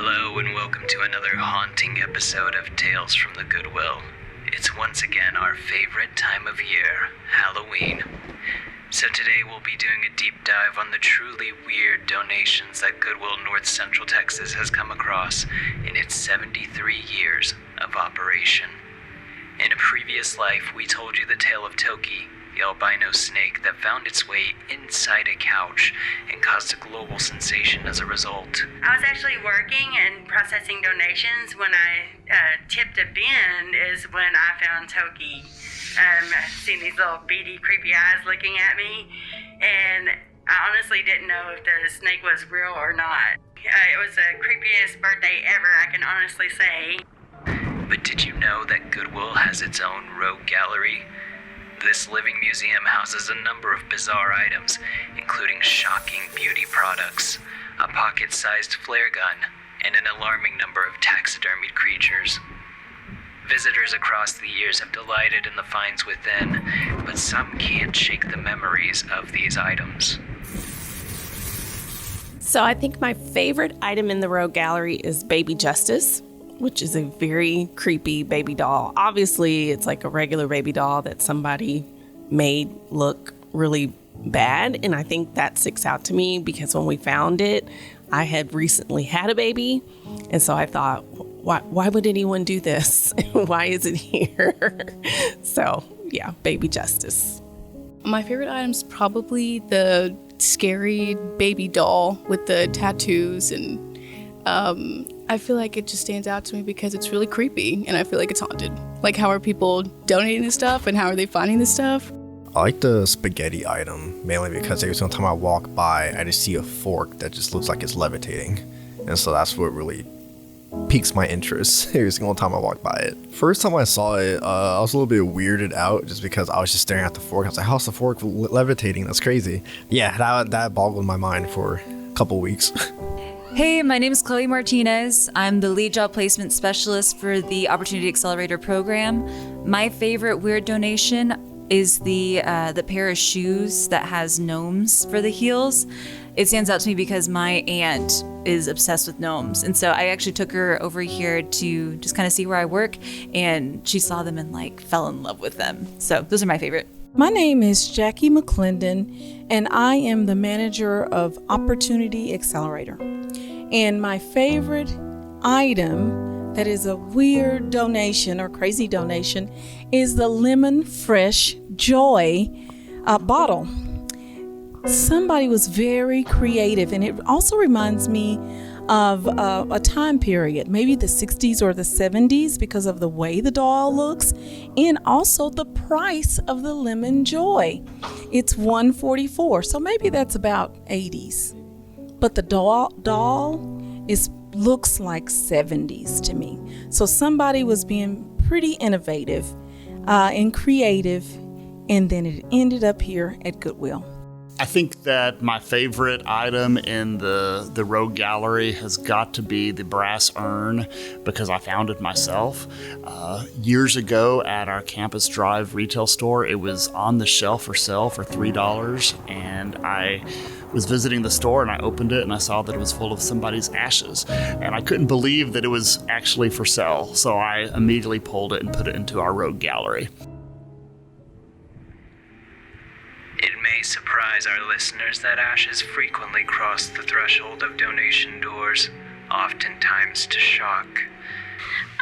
Hello and welcome to another haunting episode of Tales from the Goodwill. It's once again our favorite time of year, Halloween. So today we'll be doing a deep dive on the truly weird donations that Goodwill North Central Texas has come across in its 73 years of operation. In a previous life, we told you the tale of Toki, the albino snake that found its way inside a couch and caused a global sensation as a result. I was actually working and processing donations when I tipped a bin is when I found Toki. Seeing these little beady, creepy eyes looking at me, and I honestly didn't know if the snake was real or not. It was the creepiest birthday ever, I can honestly say. But did you know that Goodwill has its own rogue gallery? This living museum houses a number of bizarre items, including shocking beauty products, a pocket-sized flare gun, and an alarming number of taxidermied creatures. Visitors across the years have delighted in the finds within, but some can't shake the memories of these items. So I think my favorite item in the Rogue Gallery is Baby Justice, which is a very creepy baby doll. Obviously, it's like a regular baby doll that somebody made look really bad. And I think that sticks out to me because when we found it, I had recently had a baby. And so I thought, why would anyone do this? Why is it here? So yeah, Baby Justice. My favorite item is probably the scary baby doll with the tattoos, and I feel like it just stands out to me because it's really creepy and I feel like it's haunted. Like, how are people donating this stuff and how are they finding this stuff? I like the spaghetti item, mainly because every single time I walk by, I just see a fork that just looks like it's levitating. And so that's what really piques my interest every single time I walk by it. First time I saw it, I was a little bit weirded out just because I was just staring at the fork. I was like, how's the fork levitating? That's crazy. Yeah, that boggled my mind for a couple weeks. Hey, my name is Chloe Martinez. I'm the lead job placement specialist for the Opportunity Accelerator program. My favorite weird donation is the pair of shoes that has gnomes for the heels. It stands out to me because my aunt is obsessed with gnomes. And so I actually took her over here to just kind of see where I work, and she saw them and fell in love with them. So those are my favorite. My name is Jackie McClendon, and I am the manager of Opportunity Accelerator. And my favorite item that is a weird donation or crazy donation is the Lemon Fresh Joy bottle. Somebody was very creative, and it also reminds me of a time period, maybe the 60s or the 70s, because of the way the doll looks, and also the price of the Lemon Joy. It's $144, so maybe that's about 80s. But the doll looks like 70s to me. So somebody was being pretty innovative and creative, and then it ended up here at Goodwill. I think that my favorite item in the Rogue Gallery has got to be the brass urn, because I found it myself. Years ago at our Campus Drive retail store, it was on the shelf for sale for $3, and I was visiting the store and I opened it and I saw that it was full of somebody's ashes, and I couldn't believe that it was actually for sale, so I immediately pulled it and put it into our Rogue Gallery. It may surprise our listeners that ashes frequently cross the threshold of donation doors, oftentimes to shock.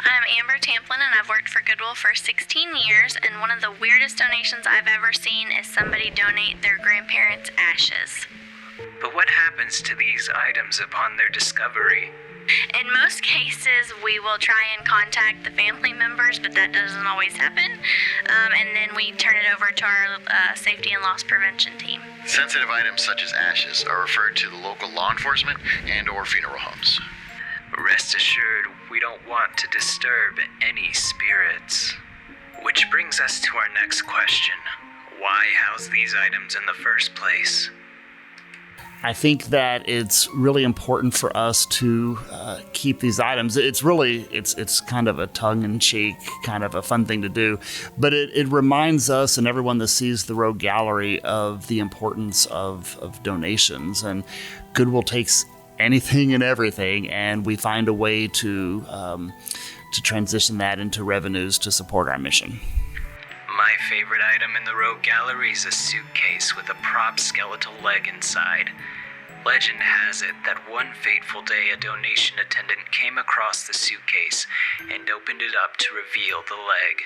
I'm Amber Tamplin, and I've worked for Goodwill for 16 years, and one of the weirdest donations I've ever seen is somebody donate their grandparents' ashes. But what happens to these items upon their discovery? In most cases, we will try and contact the family members, but that doesn't always happen. And then we turn it over to our safety and loss prevention team. Sensitive items such as ashes are referred to the local law enforcement and/or funeral homes. Rest assured, we don't want to disturb any spirits. Which brings us to our next question. Why house these items in the first place? I think that it's really important for us to keep these items. It's kind of a tongue-in-cheek, kind of a fun thing to do, but it reminds us and everyone that sees the Rogue Gallery of the importance of donations. And Goodwill takes anything and everything, and we find a way to transition that into revenues to support our mission. My favorite item in the Rogue Gallery is a suitcase with a prop skeletal leg inside. Legend has it that one fateful day a donation attendant came across the suitcase and opened it up to reveal the leg.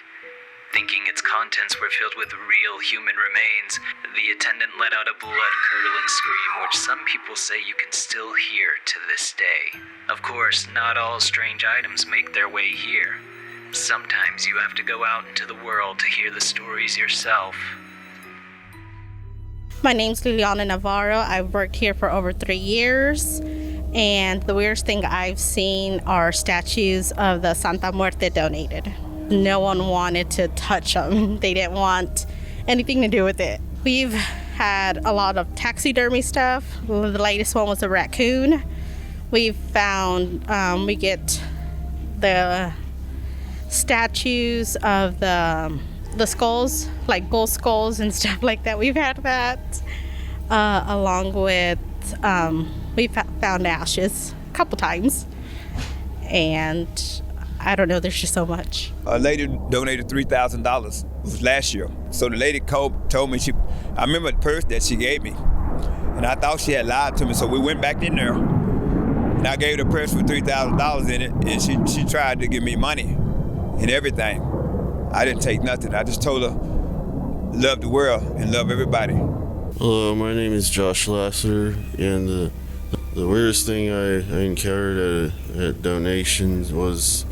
Thinking its contents were filled with real human remains, the attendant let out a blood-curdling scream which some people say you can still hear to this day. Of course, not all strange items make their way here. Sometimes you have to go out into the world to hear the stories yourself. My name's Liliana Navarro. I've worked here for over 3 years, and the weirdest thing I've seen are statues of the Santa Muerte donated. No one wanted to touch them. They didn't want anything to do with it. We've had a lot of taxidermy stuff. The latest one was a raccoon. We've found, we get the statues of the skulls, like bull skulls and stuff like that. We've had that, along with, we've found ashes a couple times. And I don't know, there's just so much. A lady donated $3,000. It was last year. So the lady told me, I remember the purse that she gave me. And I thought she had lied to me, so we went back in there. And I gave her the purse with $3,000 in it, and she tried to give me money and everything. I didn't take nothing. I just told her, love the world and love everybody. Hello, my name is Josh Lasser, and the weirdest thing I encountered at donations was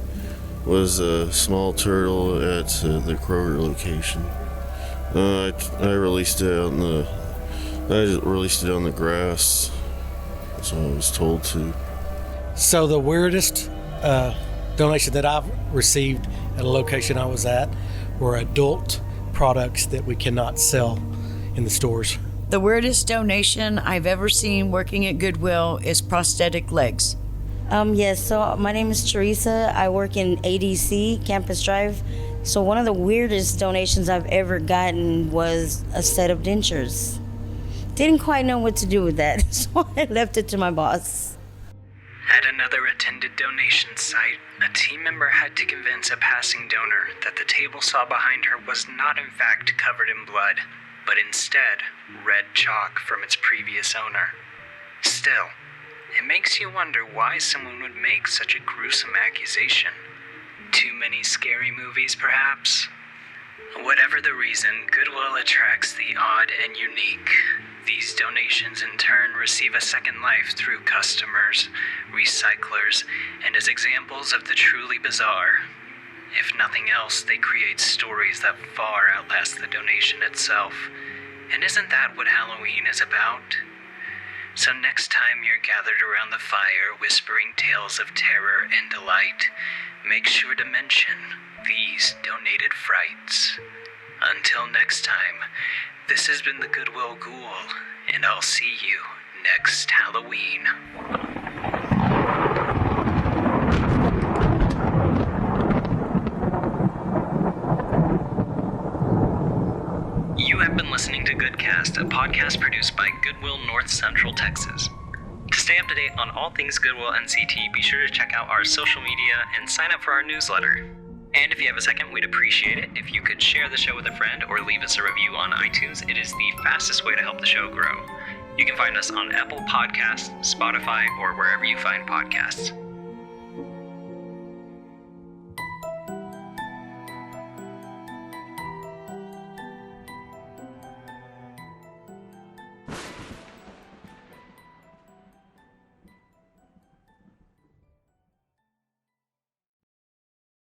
a small turtle at the Kroger location. I released it on the grass, so I was told to. So the weirdest donation that I've received at a location I was at were adult products that we cannot sell in the stores. The weirdest donation I've ever seen working at Goodwill is prosthetic legs. Yes, so my name is Teresa. I work in ADC, Campus Drive. So one of the weirdest donations I've ever gotten was a set of dentures. Didn't quite know what to do with that, so I left it to my boss. At another attended donation site, a team member had to convince a passing donor that the table saw behind her was not in fact covered in blood, but instead red chalk from its previous owner. Still, it makes you wonder why someone would make such a gruesome accusation. Too many scary movies, perhaps? Whatever the reason, Goodwill attracts the odd and unique. These donations in turn receive a second life through customers, recyclers, and as examples of the truly bizarre. If nothing else, they create stories that far outlast the donation itself. And isn't that what Halloween is about? So next time you're gathered around the fire whispering tales of terror and delight, make sure to mention these donated frights. Until next time, this has been the Goodwill Ghoul, and I'll see you next Halloween. You have been listening to Goodcast, a podcast produced by Goodwill North Central Texas. To stay up to date on all things Goodwill NCT, be sure to check out our social media and sign up for our newsletter. And if you have a second, we'd appreciate it if you could share the show with a friend or leave us a review on iTunes. It is the fastest way to help the show grow. You can find us on Apple Podcasts, Spotify, or wherever you find podcasts.